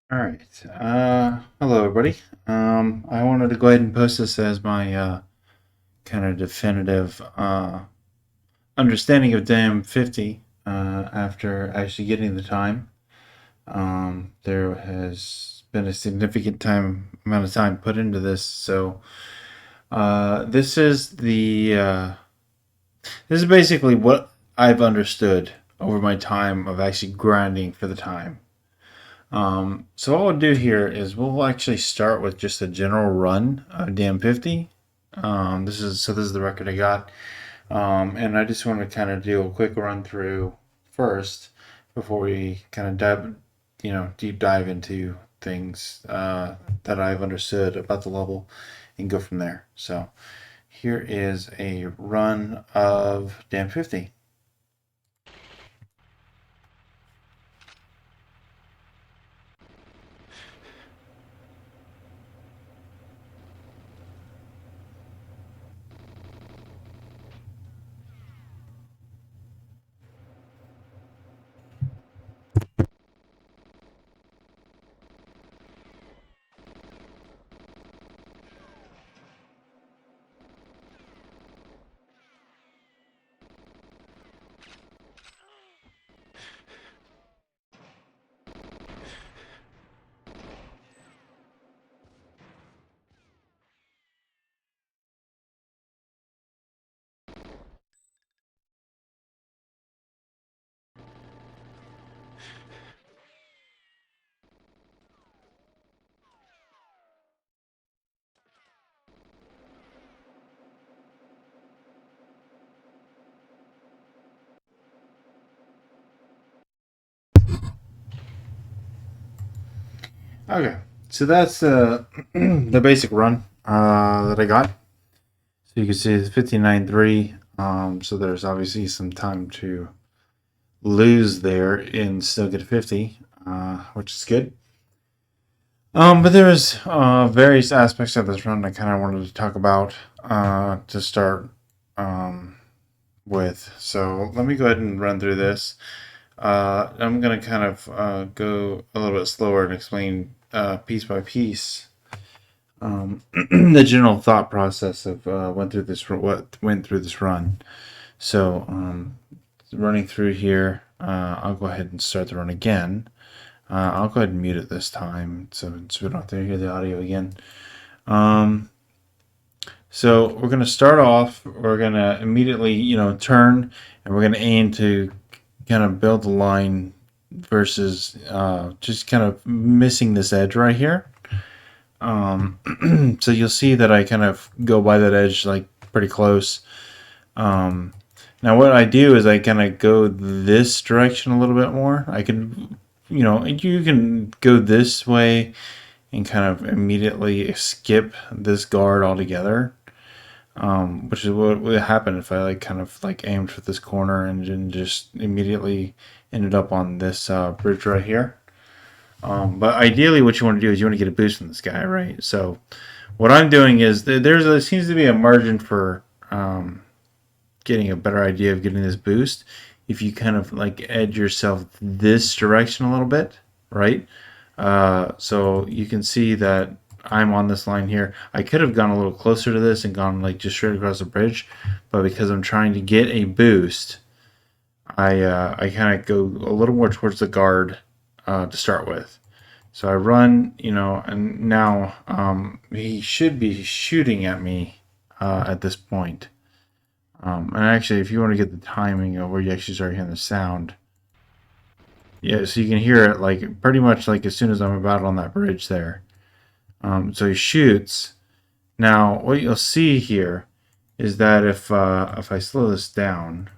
All right. Hello, everybody. I wanted to go ahead and post this as my kind of definitive understanding of DAM 50 after actually getting the time. There has been a significant amount of time put into this, so this is this is basically what I've understood over my time of actually grinding for the time. So what we'll do here is we'll actually start with just a general run of DAM-50. This is the record I got, and I just want to kind of do a quick run through first before we kind of deep dive into things that I've understood about the level and go from there. So here is a run of DAM-50. Okay, so that's the basic run that I got. So you can see it's 59.3. So there's obviously some time to lose there and still get a 50, which is good. But there was various aspects of this run I kind of wanted to talk about to start with. So let me go ahead and run through this. I'm going to kind of go a little bit slower and explain piece by piece the general thought process of what went through this run. So running through here, I'll go ahead and start the run again. I'll go ahead and mute it this time so we don't have to hear the audio again. So we're going to start off. We're going to immediately, turn, and we're going to aim to kind of build the line versus just kind of missing this edge right here. So you'll see that I kind of go by that edge like pretty close. Now what I do is I kind of go this direction a little bit more. I can, you can go this way and kind of immediately skip this guard altogether. Which is what would happen if I kind of aimed for this corner and then just immediately ended up on this bridge right here. But ideally what you want to do is you want to get a boost from this guy, right? So what I'm doing is there seems to be a margin for getting a better idea of getting this boost if you kind of edge yourself this direction a little bit, right? So you can see that I'm on this line here. I could have gone a little closer to this and gone just straight across the bridge, but because I'm trying to get a boost, I kind of go a little more towards the guard to start with. So I run, and now he should be shooting at me at this point. And actually, if you want to get the timing of where you actually start hearing the sound, yeah, so you can hear it pretty much as soon as I'm about on that bridge there. So he shoots. Now, what you'll see here is that if I slow this down,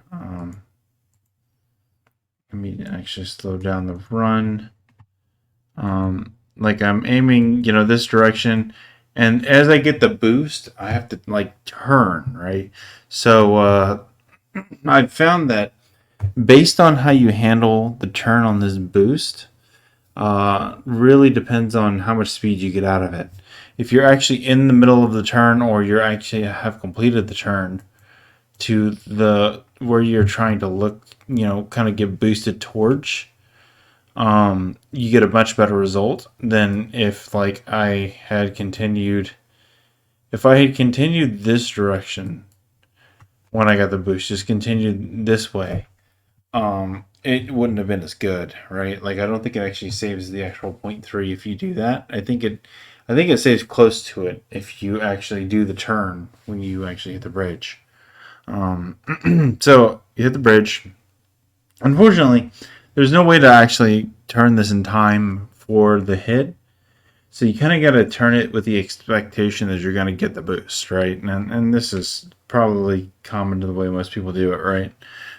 let me actually slow down the run. I'm aiming, this direction, and as I get the boost, I have to turn, right? So I found that based on how you handle the turn on this boost, really depends on how much speed you get out of it. If you're actually in the middle of the turn, or you're actually have completed the turn to the where you're trying to look, kind of get boosted towards, you get a much better result than if like I had continued. If I had continued this direction when I got the boost, just continued this way, it wouldn't have been as good, right? Like I don't think it actually saves the actual 0.3 if you do that. I think it saves close to it if you actually do the turn when you actually hit the bridge. So you hit the bridge. Unfortunately, there's no way to actually turn this in time for the hit. So you kind of got to turn it with the expectation that you're going to get the boost, right? And this is probably common to the way most people do it, right?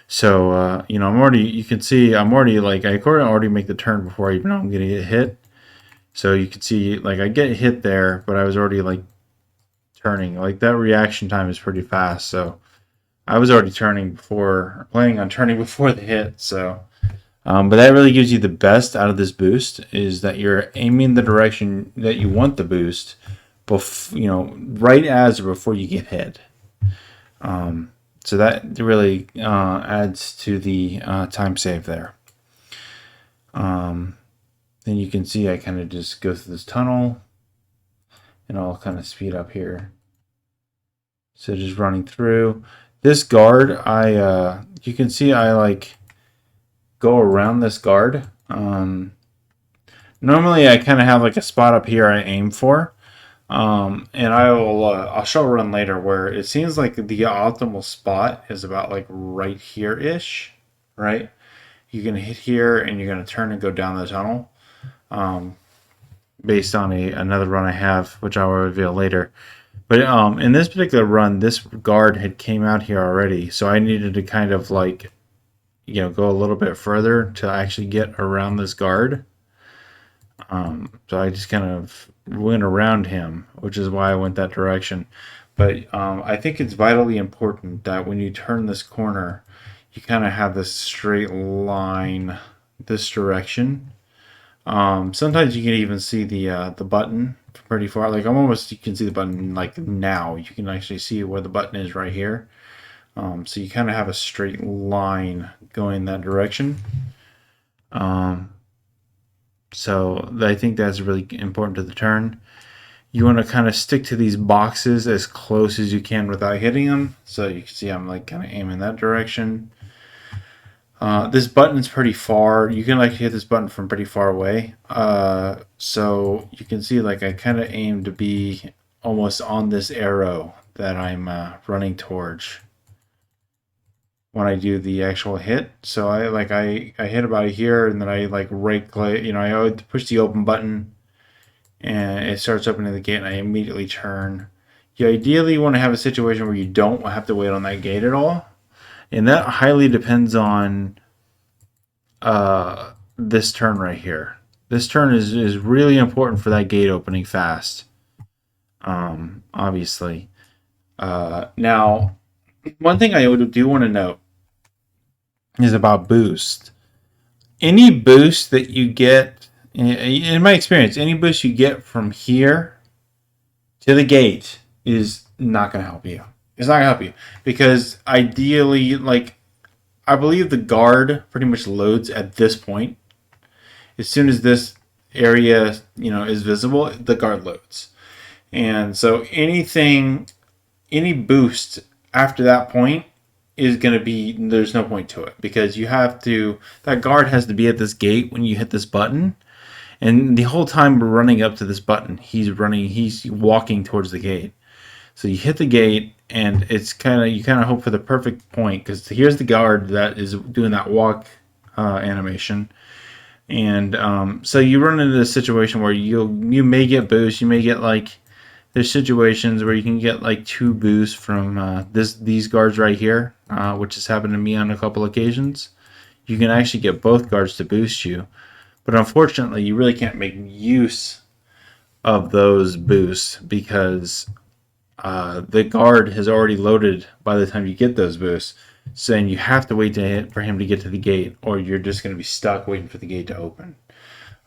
So, you can see I'm already like, I already make the turn before I even know I'm going to get hit. So you can see like I get hit there, but I was already like turning. Like that reaction time is pretty fast. So I was already planning on turning before the hit. So, but that really gives you the best out of this boost is that you're aiming the direction that you want the boost, right as or before you get hit. So that really adds to the time save there. Then you can see I kind of just go through this tunnel and I'll kind of speed up here. So just running through this guard, you can see I like go around this guard. Normally I kind of have like a spot up here I aim for. And I'll show a run later where it seems like the optimal spot is about like right here-ish, right? You're going to hit here and you're going to turn and go down the tunnel. Based on another run I have, which I will reveal later. But in this particular run, this guard had came out here already, so I needed to kind of like, go a little bit further to actually get around this guard. So I just kind of went around him, which is why I went that direction. But I think it's vitally important that when you turn this corner, you kind of have this straight line this direction. Sometimes you can even see the button pretty far. Like you can see the button like now. You can actually see where the button is right here. So you kind of have a straight line going that direction. So I think that's really important to the turn. You want to kind of stick to these boxes as close as you can without hitting them. So you can see I'm like kind of aiming that direction. This button's pretty far. You can like hit this button from pretty far away. So you can see like I kind of aim to be almost on this arrow that I'm running towards when I do the actual hit. So I hit about here and then I like right click, I always push the open button and it starts opening the gate and I immediately turn. You ideally want to have a situation where you don't have to wait on that gate at all. And that highly depends on this turn right here. This turn is really important for that gate opening fast. Obviously. Now, one thing I do want to note is about boost. Any boost that you get, in my experience, any boost you get from here to the gate is not going to help you. It's not going to help you because ideally, like, I believe the guard pretty much loads at this point. As soon as this area, is visible, the guard loads. And so any boost after that point is going to be, there's no point to it because that guard has to be at this gate when you hit this button. And the whole time we're running up to this button, he's walking towards the gate. So you hit the gate and you kind of hope for the perfect point because here's the guard that is doing that walk animation. And so you run into this situation where you may get boosts. You may get like, there's situations where you can get like 2 boosts from these guards right here, which has happened to me on a couple occasions. You can actually get both guards to boost you. But unfortunately, you really can't make use of those boosts because the guard has already loaded by the time you get those boosts. So then you have to wait for him to get to the gate, or you're just going to be stuck waiting for the gate to open.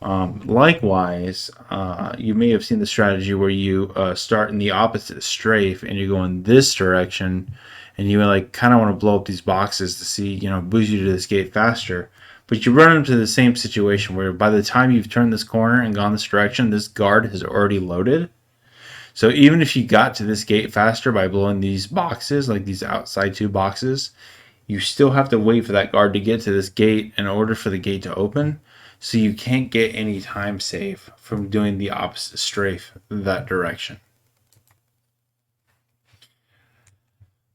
Likewise, you may have seen the strategy where you start in the opposite strafe and you go in this direction, and you like kind of want to blow up these boxes to see, boost you to this gate faster. But you run into the same situation where by the time you've turned this corner and gone this direction, this guard has already loaded. So even if you got to this gate faster by blowing these boxes, like these outside two boxes, you still have to wait for that guard to get to this gate in order for the gate to open. So you can't get any time save from doing the opposite strafe that direction.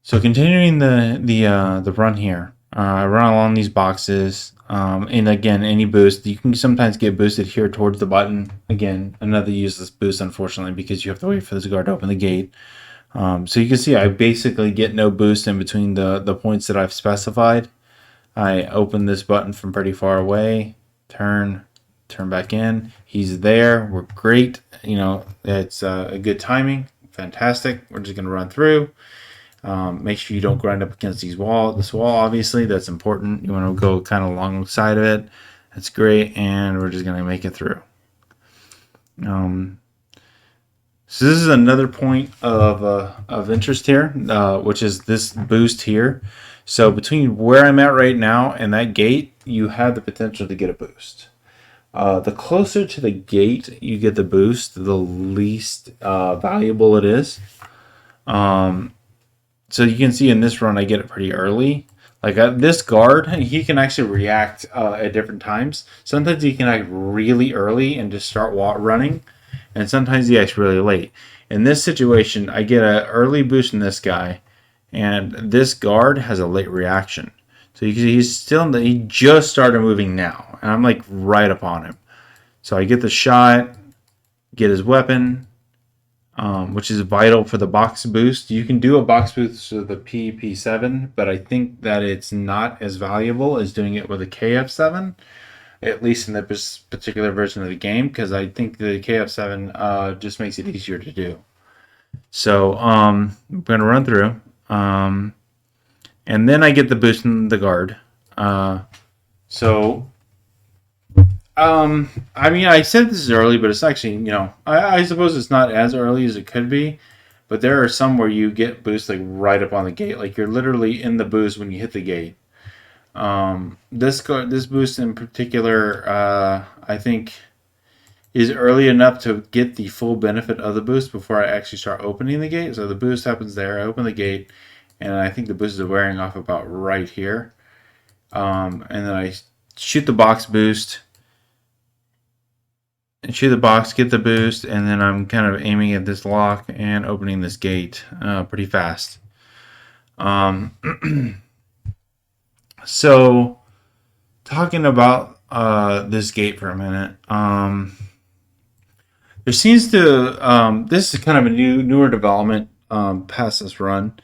So continuing the run here, I run along these boxes, and again, any boost, you can sometimes get boosted here towards the button. Again, another useless boost, unfortunately, because you have to wait for this guard to open the gate. So you can see I basically get no boost in between the points that I've specified. I open this button from pretty far away, turn back in. He's there. We're great. You know, it's a good timing. Fantastic. We're just going to run through. Make sure you don't grind up against this wall, obviously. That's important. You want to go kind of alongside of it. That's great. And we're just going to make it through. So this is another point of interest here, which is this boost here. So between where I'm at right now and that gate, you have the potential to get a boost. The closer to the gate you get the boost, the least valuable it is. So you can see in this run, I get it pretty early. Like this guard, he can actually react at different times. Sometimes he can act really early and just start running. And sometimes he acts really late. In this situation, I get an early boost in this guy. And this guard has a late reaction. So you can see he just started moving now. And I'm like right upon him. So I get the shot, get his weapon, which is vital for the box boost. You can do a box boost with a PP7, but I think that it's not as valuable as doing it with a KF7, at least in this particular version of the game, because I think the KF7 just makes it easier to do. So I'm going to run through. And then I get the boost in the guard. I mean, I said this is early, but it's actually, you know, I suppose it's not as early as it could be, but there are some where you get boost like right up on the gate. Like you're literally in the boost when you hit the gate. This boost in particular, I think is early enough to get the full benefit of the boost before I actually start opening the gate. So the boost happens there. I open the gate, and I think the boost is wearing off about right here. And then I shoot the box boost. And shoot the box, get the boost, and then I'm kind of aiming at this lock and opening this gate pretty fast. So, talking about this gate for a minute, there seems to this is kind of a newer development past this run,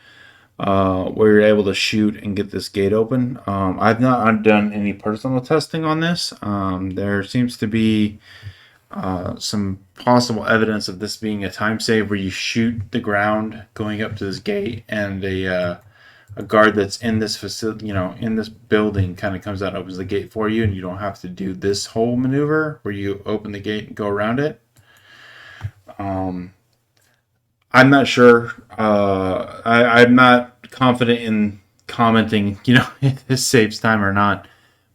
where you're able to shoot and get this gate open. I've not done any personal testing on this. There seems to be some possible evidence of this being a time save where you shoot the ground going up to this gate, and a guard that's in this facility, you know, in this building, kind of comes out and opens the gate for you, and you don't have to do this whole maneuver where you open the gate and go around it. I'm not sure. I'm not confident in commenting, you know, if this saves time or not,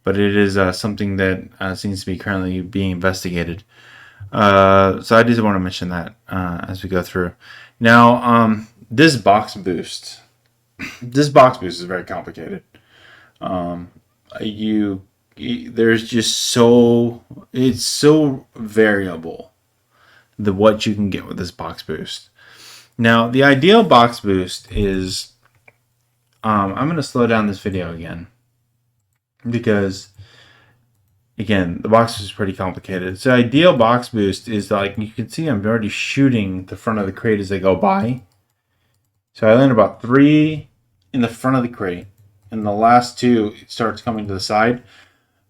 but it is something that seems to be currently being investigated. So I just want to mention that as we go through. Now, this box boost is very complicated. There's just it's so variable what you can get with this box boost. Now, the ideal box boost is, I'm going to slow down this video again because, again, the box boost is pretty complicated. So ideal box boost is like, you can see I'm already shooting the front of the crate as I go by. So I land about 3 in the front of the crate, and the last 2 it starts coming to the side.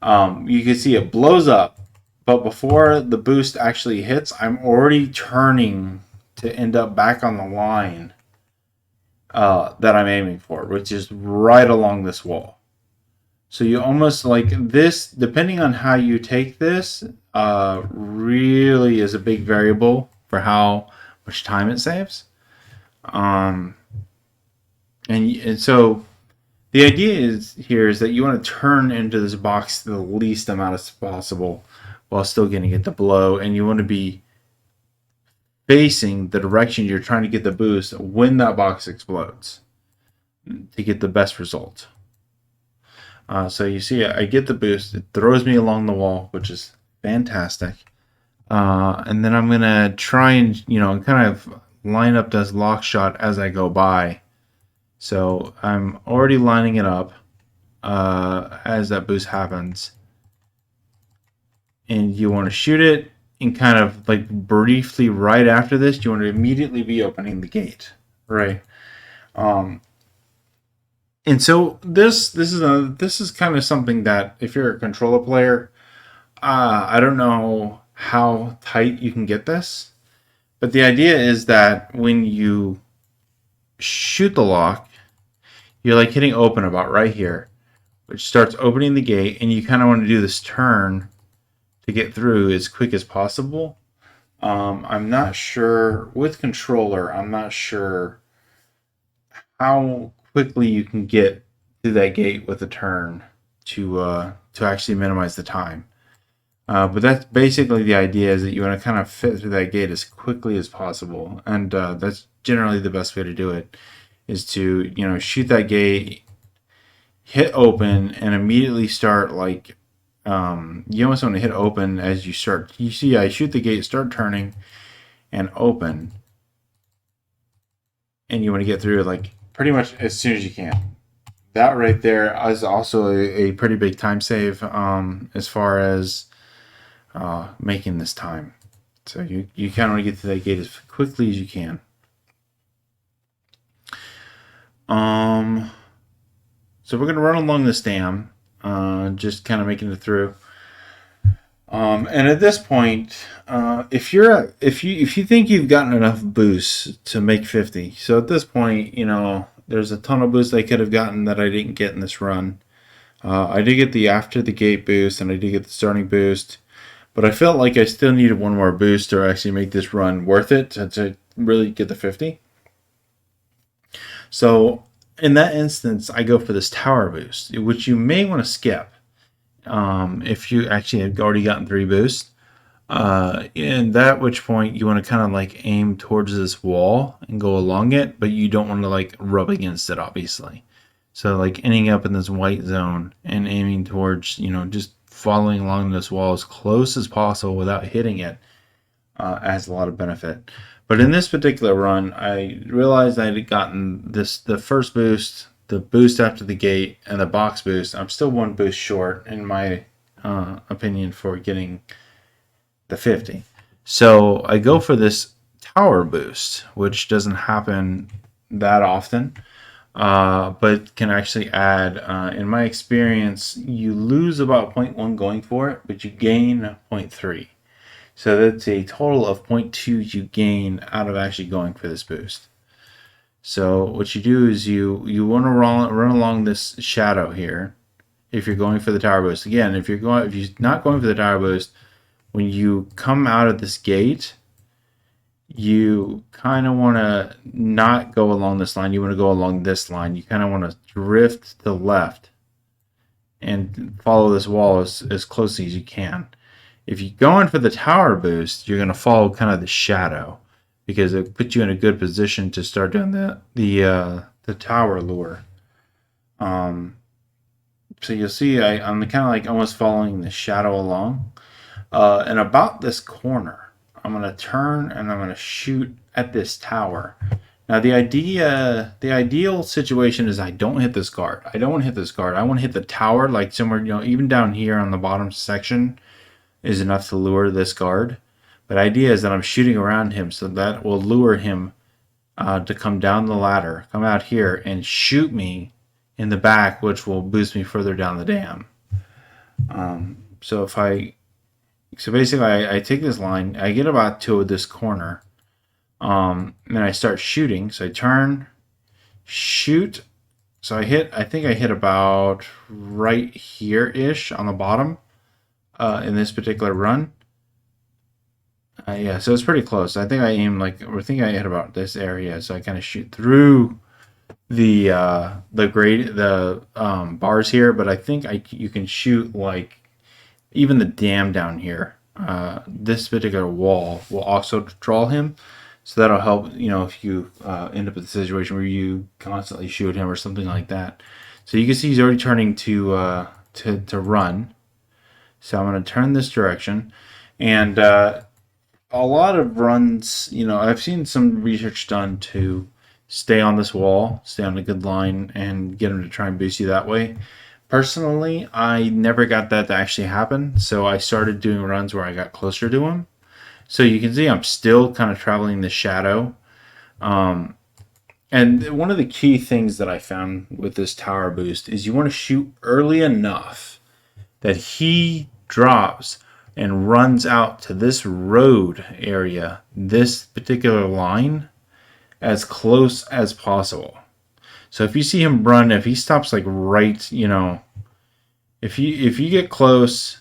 You can see it blows up, but before the boost actually hits, I'm already turning to end up back on the line that I'm aiming for, which is right along this wall. So you almost like this, depending on how you take this, really is a big variable for how much time it saves. And so The idea is that you want to turn into this box the least amount as possible while still getting it to blow, and you want to be facing the direction you're trying to get the boost when that box explodes to get the best result. So you see, I get the boost. It throws me along the wall, which is fantastic. And then I'm going to try and, kind of line up this lock shot as I go by. So I'm already lining it up as that boost happens. And you want to shoot it, and kind of like briefly right after this, you want to immediately be opening the gate, right? And so this is kind of something that if you're a controller player, I don't know how tight you can get this, but the idea is that when you shoot the lock, you're like hitting open about right here, which starts opening the gate, and you kind of want to do this turn to get through as quick as possible. I'm not sure with controller. I'm not sure how quickly you can get to that gate with a turn to actually minimize the time. But that's basically the idea, is that you want to kind of fit through that gate as quickly as possible, and that's generally the best way to do it, is to shoot that gate, hit open, and immediately start like you almost want to hit open as you start. You see, I shoot the gate, start turning, and open, and you want to get through like pretty much as soon as you can. That right there is also a pretty big time save as far as making this time. So you kind of want to get to that gate as quickly as you can. So we're going to run along this dam, just kind of making it through. And at this point, if you think you've gotten enough boosts to make 50, so at this point, there's a ton of boosts I could have gotten that I didn't get in this run. I did get the after the gate boost, and I did get the starting boost, but I felt like I still needed one more boost to actually make this run worth it to really get the 50. So in that instance, I go for this tower boost, which you may want to skip if you actually have already gotten 3 boosts. And at which point you want to kind of like aim towards this wall and go along it, but you don't want to like rub against it, obviously. So like ending up in this white zone and aiming towards, just following along this wall as close as possible without hitting it has a lot of benefit. But in this particular run, I realized I had gotten the first boost, the boost after the gate, and the box boost. I'm still 1 boost short, in my opinion, for getting the 50. So I go for this tower boost, which doesn't happen that often, but can actually add, in my experience, you lose about 0.1 going for it, but you gain 0.3. So that's a total of 0.2 you gain out of actually going for this boost. So what you do is you want to run along this shadow here if you're going for the tower boost. Again, if you're not going for the tower boost, when you come out of this gate, you kind of want to not go along this line. You want to go along this line. You kind of want to drift to the left and follow this wall as closely as you can. If you go in for the tower boost, you're going to follow kind of the shadow, because it puts you in a good position to start doing the tower lure. So you'll see I'm kind of like almost following the shadow along. And about this corner, I'm going to turn and I'm going to shoot at this tower. Now the ideal situation is I don't hit this guard. I don't want to hit this guard. I want to hit the tower, like somewhere, even down here on the bottom section is enough to lure this guard. But the idea is that I'm shooting around him, so that will lure him to come down the ladder, come out here and shoot me in the back, which will boost me further down the dam. So basically I take this line, I get about to this corner, and then I start shooting. So I turn, shoot. So I think I hit about right here-ish on the bottom in this particular run. Yeah, so it's pretty close. I think I hit about this area, so I kind of shoot through the bars here, but I think you can shoot like even the dam down here. This particular wall will also draw him, so that'll help. You know, if you end up in a situation where you constantly shoot him or something like that. So you can see he's already turning to run. So I'm going to turn this direction, and a lot of runs. You know, I've seen some research done to stay on this wall, stay on a good line, and get him to try and boost you that way. Personally, I never got that to actually happen, so I started doing runs where I got closer to him. So you can see I'm still kind of traveling the shadow. Um, and one of the key things that I found with this tower boost is you want to shoot early enough that he drops and runs out to this road area, this particular line, as close as possible. So if you see him run, if he stops like right, you know, if you get close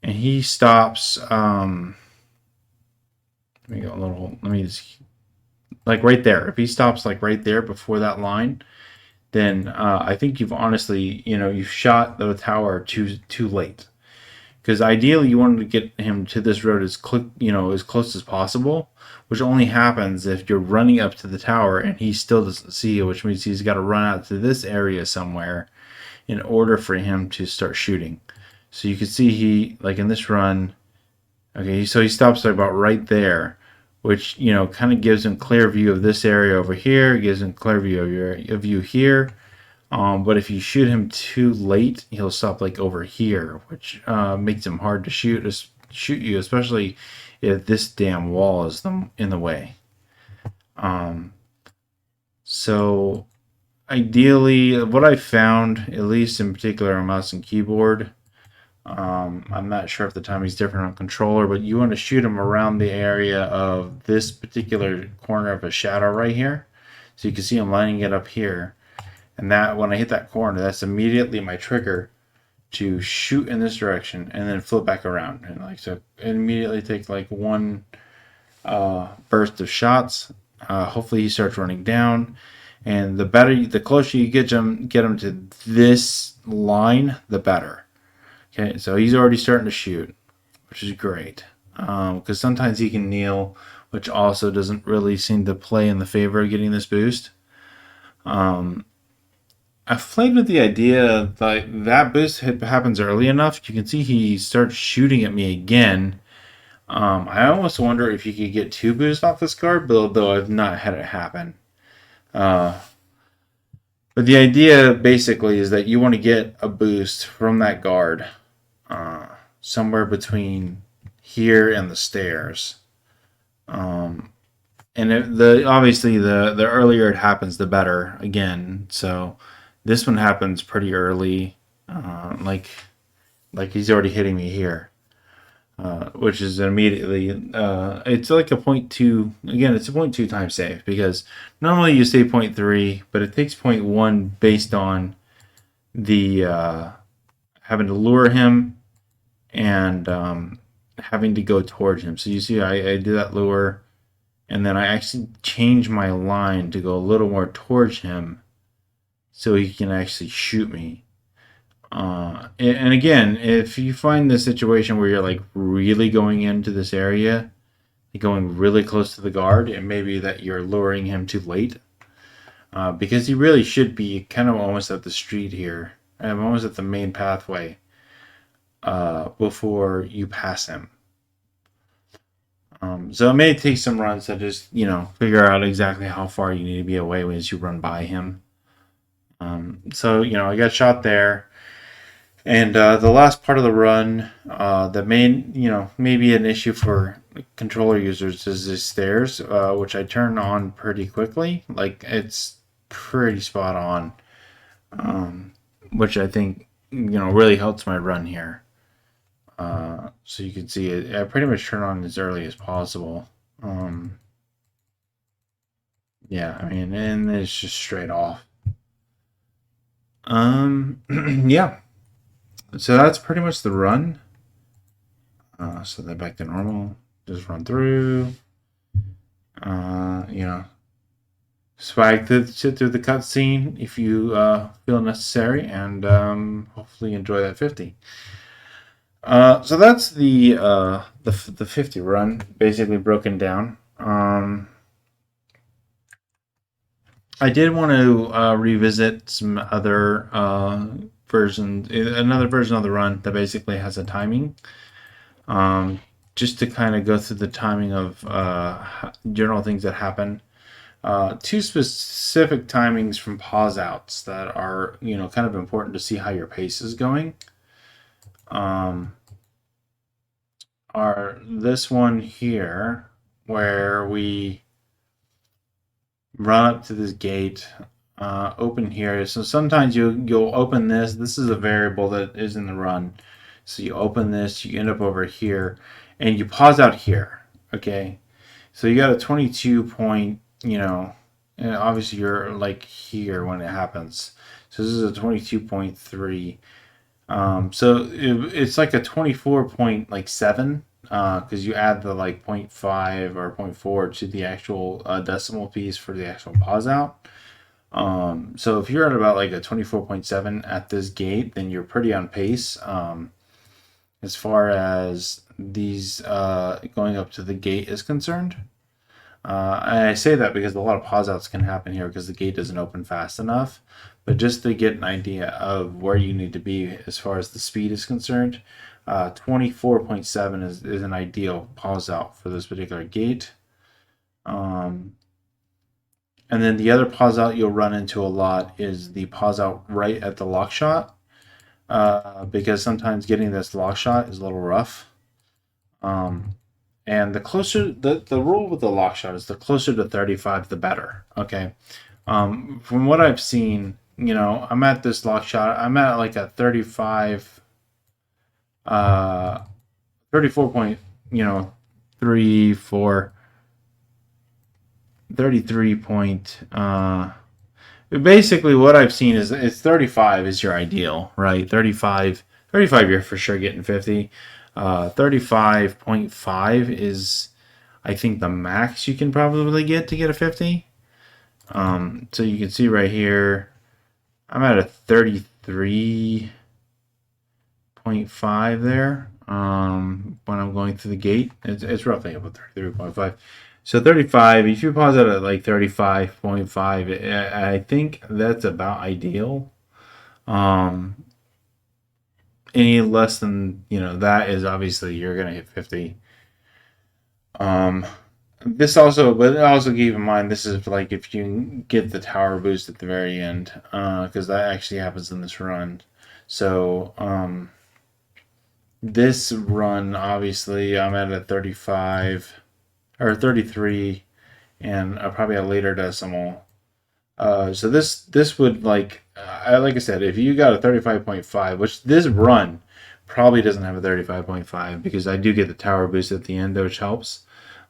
and he stops, let me just like right there. If he stops like right there before that line, then I think you've honestly, you know, you've shot the tower too late. Because ideally, you wanted to get him to this road as as close as possible, which only happens if you're running up to the tower and he still doesn't see you, which means he's got to run out to this area somewhere in order for him to start shooting. So you can see he, like in this run, okay, so he stops about right there, which, you know, kind of gives him clear view of this area over here, gives him clear view of you here. But if you shoot him too late, he'll stop like over here, which makes him hard to shoot you, especially if this damn wall is in the way. So ideally, what I found, at least in particular on mouse and keyboard, I'm not sure if the timing's different on controller, but you want to shoot him around the area of this particular corner of a shadow right here. So you can see him lining it up here. And that when I hit that corner, that's immediately my trigger to shoot in this direction and then flip back around. And like so immediately take like one burst of shots. Hopefully he starts running down. And the closer you get him to this line, the better. Okay, so he's already starting to shoot, which is great. Because sometimes he can kneel, which also doesn't really seem to play in the favor of getting this boost. I've played with the idea that that boost happens early enough. You can see he starts shooting at me again. I almost wonder if you could get two boosts off this card, though I've not had it happen. But the idea basically is that you want to get a boost from that guard somewhere between here and the stairs. And obviously the earlier it happens, the better. Again, so this one happens pretty early, like he's already hitting me here, which is immediately it's like a 0.2. Again, it's a 0.2 time save because normally you say 0.3, but it takes 0.1 based on the having to lure him and having to go towards him. So you see, I do that lure, and then I actually change my line to go a little more towards him so he can actually shoot me. And again, if you find the situation where you're like really going into this area, going really close to the guard, it may be that you're luring him too late. Because he really should be kind of almost at the street here. I'm almost at the main pathway before you pass him. So it may take some runs to just, figure out exactly how far you need to be away as you run by him. So, I got shot there. And the last part of the run, the main, maybe an issue for controller users is the stairs, which I turn on pretty quickly. Like, it's pretty spot on, which I think, really helps my run here. So you can see it, I pretty much turn on as early as possible. Yeah, I mean, and it's just straight off. Yeah. So that's pretty much the run. So then back to normal. Just run through. swag sit through the cutscene if you feel necessary, and hopefully enjoy that 50. So that's the 50 run, basically broken down. I did want to revisit some other versions, another version of the run that basically has a timing, just to kind of go through the timing of general things that happen. Two specific timings from pause outs that are, kind of important to see how your pace is going. Are this one here, where we run up to this gate, open here. So sometimes you'll open this. This is a variable that is in the run. So you open this, you end up over here, and you pause out here. Okay, so you got a 22 point. And obviously you're like here when it happens. So this is a 22.3. So it's like a 24.7 because you add the like 0.5 or 0.4 to the actual decimal piece for the actual pause out. So if you're at about like a 24.7 at this gate, then you're pretty on pace as far as these going up to the gate is concerned. And I say that because a lot of pause outs can happen here because the gate doesn't open fast enough. But just to get an idea of where you need to be as far as the speed is concerned, 24.7 is an ideal pause out for this particular gate. And then the other pause out you'll run into a lot is the pause out right at the lock shot, because sometimes getting this lock shot is a little rough. And the closer, the rule with the lock shot is the closer to 35, the better. Okay. From what I've seen, I'm at this lock shot. I'm at like a 35, 34 point, 33 point. Basically what I've seen is it's 35 is your ideal, right? 35 you're for sure getting 50. 35.5 is, I think, the max you can probably get to get a 50. So you can see right here, I'm at a 33.5 there. When I'm going through the gate, it's roughly about 33.5. So 35, if you pause it at like 35.5, I think that's about ideal. Any less than that is obviously you're gonna hit 50. This also, but also keep in mind this is like if you get the tower boost at the very end, because that actually happens in this run. So this run obviously I'm at a 35 or 33, and probably a later decimal. So this would like I said, if you got a 35.5, which this run probably doesn't have a 35.5 because I do get the tower boost at the end, which helps.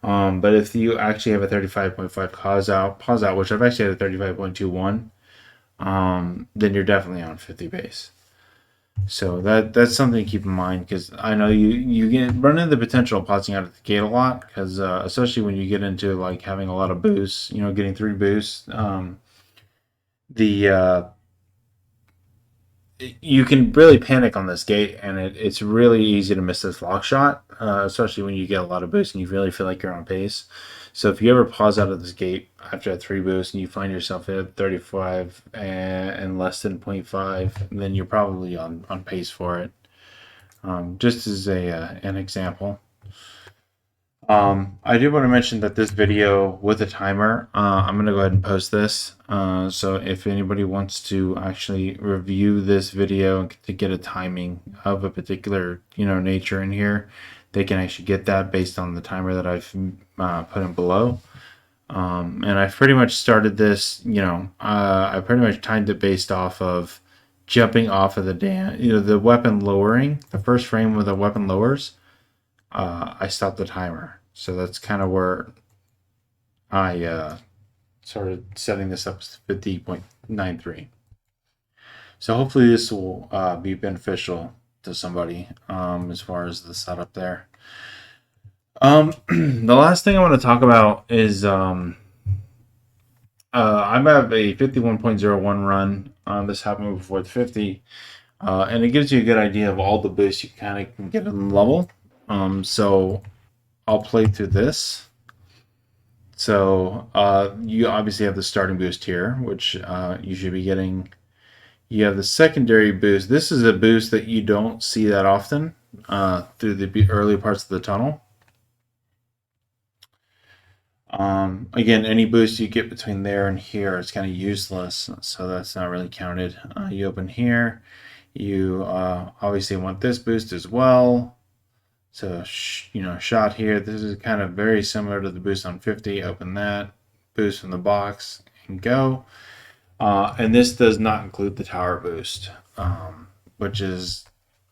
But if you actually have a 35.5 pause out, which I've actually had a 35.21, then you're definitely on 50 base. So that's something to keep in mind, because I know you run into the potential of pausing out at the gate a lot, because especially when you get into like having a lot of boosts, getting 3 boosts, you can really panic on this gate, and it's really easy to miss this lock shot, especially when you get a lot of boosts and you really feel like you're on pace. So if you ever pause out of this gate after a 3 boost and you find yourself at 35 and less than 0.5, then you're probably on pace for it. Just as an example. I do want to mention that this video with a timer, I'm going to go ahead and post this. So if anybody wants to actually review this video to get a timing of a particular, nature in here, they can actually get that based on the timer that I've put in below. And I've pretty much started this, I pretty much timed it based off of jumping off of the dam, the weapon lowering, the first frame where the weapon lowers. I stopped the timer. So that's kind of where I started setting this up to 50.93. So hopefully this will be beneficial to somebody as far as the setup there. The last thing I want to talk about is I have a 51.01 run. This happened before the 50, and it gives you a good idea of all the boosts you kind of can get in the level. So I'll play through this. So you obviously have the starting boost here, which you should be getting. You have the secondary boost. This is a boost that you don't see that often through the early parts of the tunnel. Again, any boost you get between there and here is kind of useless, so that's not really counted. You open here, you obviously want this boost as well. So, shot here. This is kind of very similar to the boost on 50. Open that, boost from the box, and go. And this does not include the tower boost, which is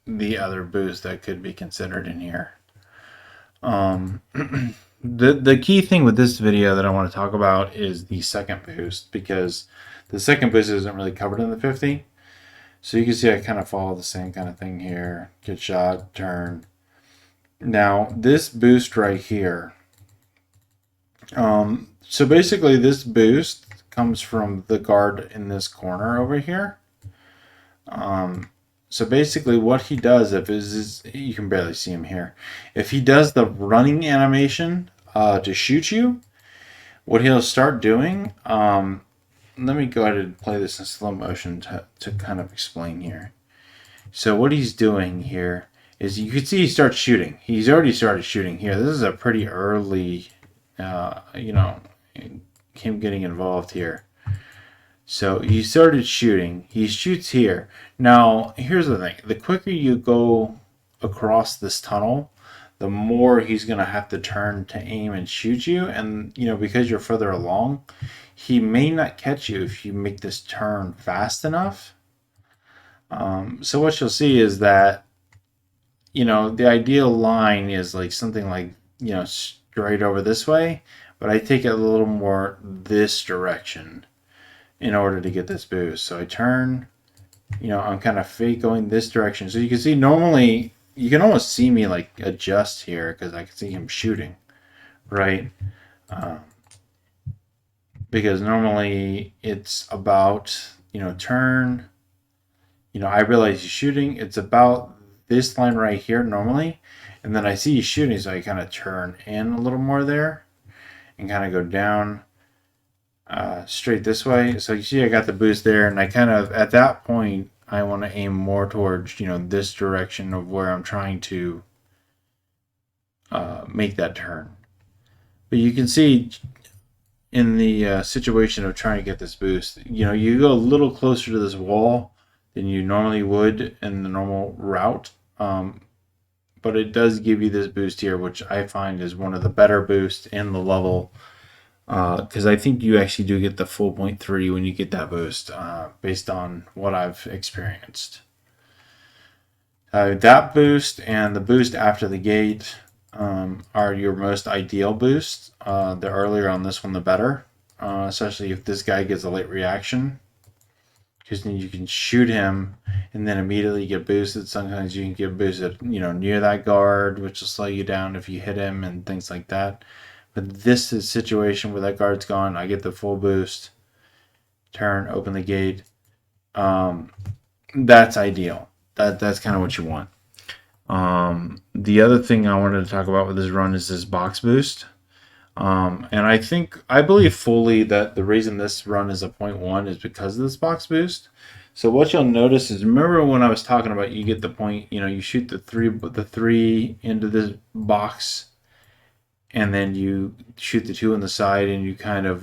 the other boost that could be considered in here. The key thing with this video that I want to talk about is the second boost, because the second boost isn't really covered in the 50. So you can see I kind of follow the same kind of thing here. Get shot, turn. Now, this boost right here. So basically this boost comes from the guard in this corner over here. So basically what he does is you can barely see him here. If he does the running animation to shoot you, what he'll start doing, let me go ahead and play this in slow motion to kind of explain here. So what he's doing here is you can see he starts shooting. He's already started shooting here. This is a pretty early, him getting involved here. So he started shooting. He shoots here. Now, here's the thing. The quicker you go across this tunnel, the more he's going to have to turn to aim and shoot you. And, because you're further along, he may not catch you if you make this turn fast enough. So what you'll see is that, the ideal line is like something like, straight over this way. But I take it a little more this direction in order to get this boost. So I turn, I'm kind of fake going this direction. So you can see normally, you can almost see me like adjust here because I can see him shooting, right? Because normally it's about, turn, I realize he's shooting. It's about this line right here normally. And then I see he's shooting, so I kind of turn in a little more there and kind of go down. Straight this way. So you see I got the boost there, and I kind of, at that point, I want to aim more towards, this direction of where I'm trying to make that turn. But you can see in the situation of trying to get this boost, you go a little closer to this wall than you normally would in the normal route. But it does give you this boost here, which I find is one of the better boosts in the level. Because I think you actually do get the full 0.3 when you get that boost, based on what I've experienced. That boost and the boost after the gate are your most ideal boosts. The earlier on this one, the better, especially if this guy gets a late reaction. Because then you can shoot him and then immediately get boosted. Sometimes you can get boosted, near that guard, which will slow you down if you hit him and things like that. But this is a situation where that guard's gone. I get the full boost. Turn, open the gate. That's ideal. That's kind of what you want. The other thing I wanted to talk about with this run is this box boost. And I believe fully that the reason this run is a 0.1 is because of this box boost. So what you'll notice is, remember when I was talking about you get the point, you shoot the three into this box, and then you shoot the 2 on the side, and you kind of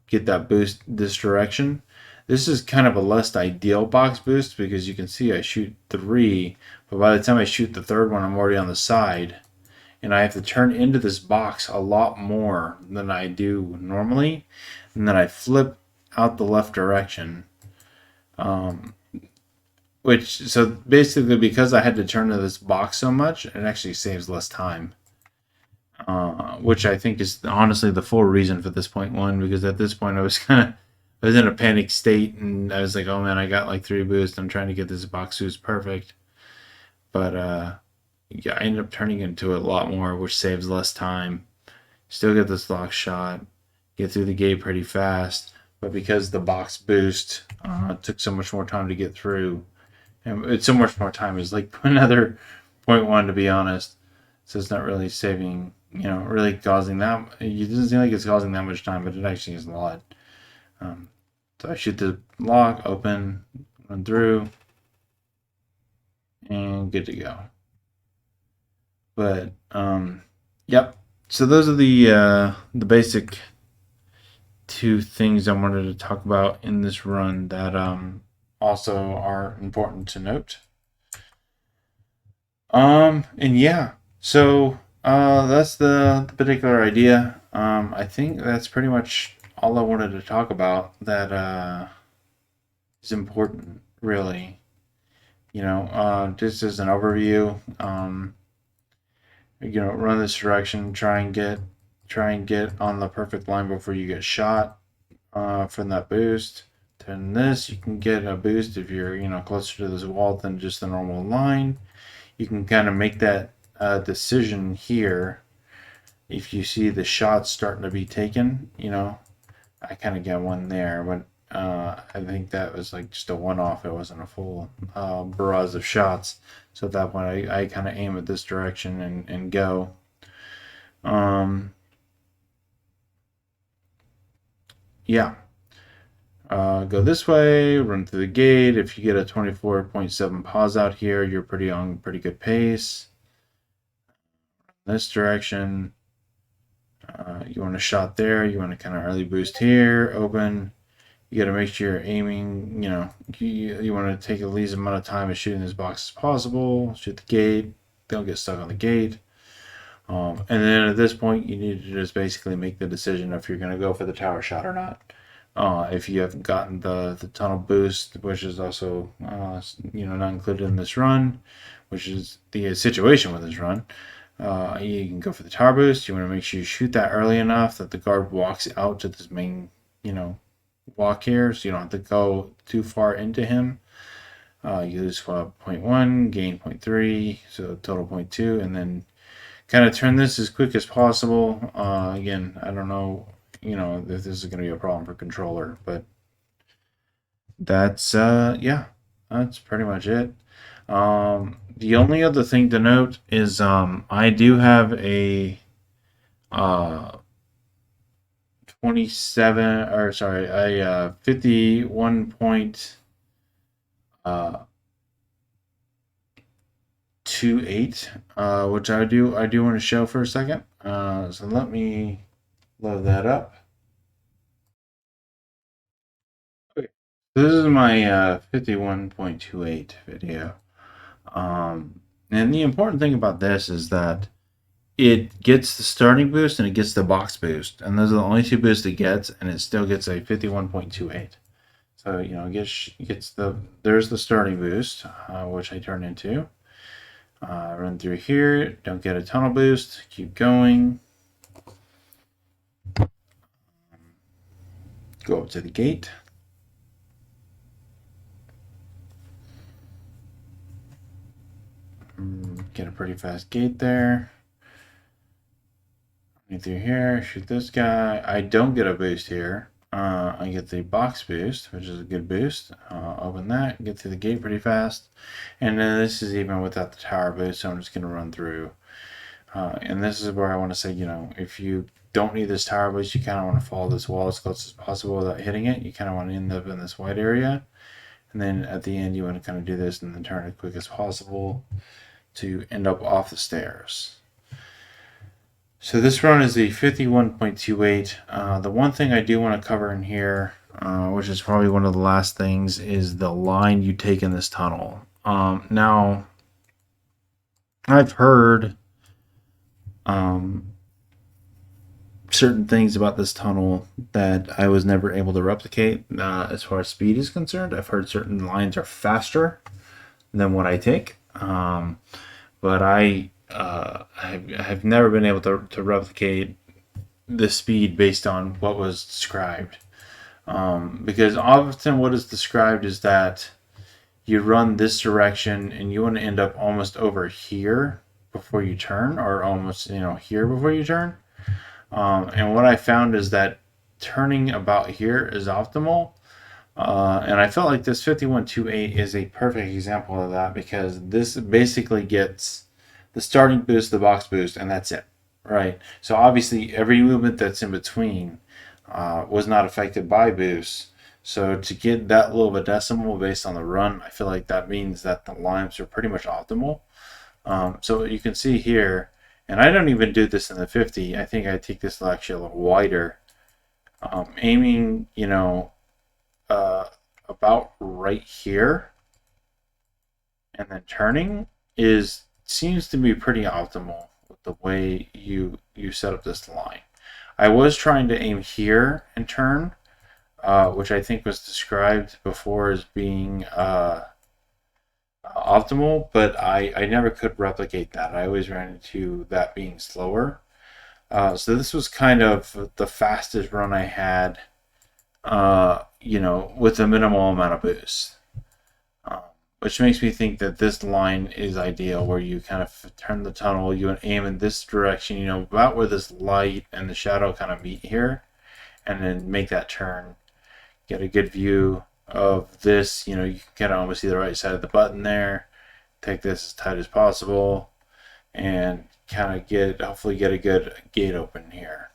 get that boost this direction. This is kind of a less ideal box boost because you can see I shoot 3, but by the time I shoot the third one, I'm already on the side, and I have to turn into this box a lot more than I do normally, and then I flip out the left direction. So basically, because I had to turn to this box so much, it actually saves less time. Which I think is honestly the full reason for this 0.1, because at this point I was in a panic state, and I was like, oh man, I got like 3 boosts. I'm trying to get this box boost perfect. But yeah, I ended up turning into a lot more, which saves less time. Still get this lock shot. get through the gate pretty fast. But because the box boost took so much more time to get through, and it's so much more time is like another 0.1 to be honest. So it's not really saving, really causing that. It doesn't seem like it's causing that much time, but it actually is a lot. So I shoot the lock, open, run through, and good to go. But yep. So those are the basic two things I wanted to talk about in this run that also are important to note. And yeah, so that's the particular idea. I think that's pretty much all I wanted to talk about that is important, really. Just as an overview, run this direction, try and get on the perfect line before you get shot from that boost. Then this, you can get a boost if you're, closer to this wall than just the normal line. You can kind of make that decision here. If you see the shots starting to be taken, I kind of get one there, but I think that was like just a one-off. It wasn't a full barrage of shots. So at that point, I kind of aim at this direction and go. Yeah. Go this way, run through the gate. If you get a 24.7 pause out here, you're on pretty good pace. This direction. You want a shot there. You want to kind of early boost here, open. You got to make sure you're aiming, you want to take the least amount of time of shooting this box as possible. Shoot the gate. Don't get stuck on the gate. And then at this point, you need to just basically make the decision if you're going to go for the tower shot or not. If you haven't gotten the tunnel boost, which is also not included in this run, which is the situation with this run, you can go for the tower boost. You want to make sure you shoot that early enough that the guard walks out to this main, walk here, so you don't have to go too far into him. You lose 0.1, gain 0.3, so total 0.2, and then kind of turn this as quick as possible. Again, I don't know, if this is going to be a problem for controller, but that's that's pretty much it. The only other thing to note is I do have a 51.28, which I do want to show for a second. So let me load that up. Okay, this is my 51.28 video. And the important thing about this is that it gets the starting boost and it gets the box boost, and those are the only two boosts it gets, and it still gets a 51.28. So there's the starting boost, which I turn into. Run through here, don't get a tunnel boost, keep going. Go up to the gate. Get a pretty fast gate there. Run through here, shoot this guy. I don't get a boost here. I get the box boost, which is a good boost. Open that, get through the gate pretty fast. And then this is even without the tower boost, so I'm just going to run through. And this is where I want to say, if you don't need this tower boost, you kind of want to follow this wall as close as possible without hitting it. You kind of want to end up in this white area. And then at the end, you want to kind of do this and then turn as quick as possible to end up off the stairs. So this run is the 51.28. The one thing I do want to cover in here, which is probably one of the last things, is the line you take in this tunnel. Now, I've heard certain things about this tunnel that I was never able to replicate as far as speed is concerned. I've heard certain lines are faster than what I take, but I have never been able to replicate the speed based on what was described. Because often what is described is that you run this direction and you want to end up almost over here before you turn, or almost here before you turn. And what I found is that turning about here is optimal. And I felt like this 5128 is a perfect example of that, because this basically gets the starting boost, the box boost, and that's it, right? So obviously every movement that's in between was not affected by boost. So to get that little of a decimal based on the run, I feel like that means that the lines are pretty much optimal. So you can see here, and I don't even do this in the 50. I think I take this actually a little wider. Aiming, about right here, and then turning seems to be pretty optimal with the way you set up this line. I was trying to aim here and turn, which I think was described before as being optimal, but I never could replicate that. I always ran into that being slower. So this was kind of the fastest run I had, with a minimal amount of boost. Which makes me think that this line is ideal, where you kind of turn the tunnel, you aim in this direction, about where this light and the shadow kind of meet here, and then make that turn. Get a good view of this. You can kind of almost see the right side of the button there. Take this as tight as possible, and kind of hopefully get a good gate open here.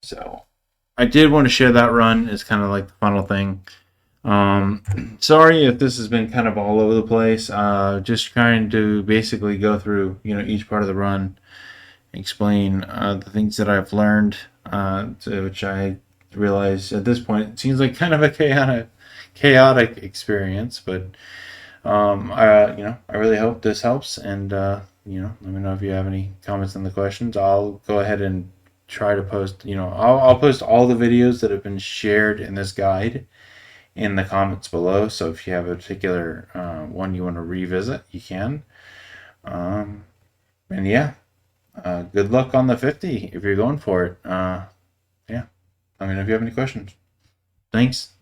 So I did want to share that run as kind of like the final thing. Sorry if this has been kind of all over the place. Just trying to basically go through, each part of the run, explain the things that I've learned, which I realize at this point it seems like kind of a chaotic experience, but I really hope this helps. And let me know if you have any comments on the questions. I'll go ahead and try to post. I'll post all the videos that have been shared in this guide in the comments below. So if you have a particular one you want to revisit, you can. And yeah, good luck on the 50 if you're going for it. Yeah, let me know if you have any questions. Thanks.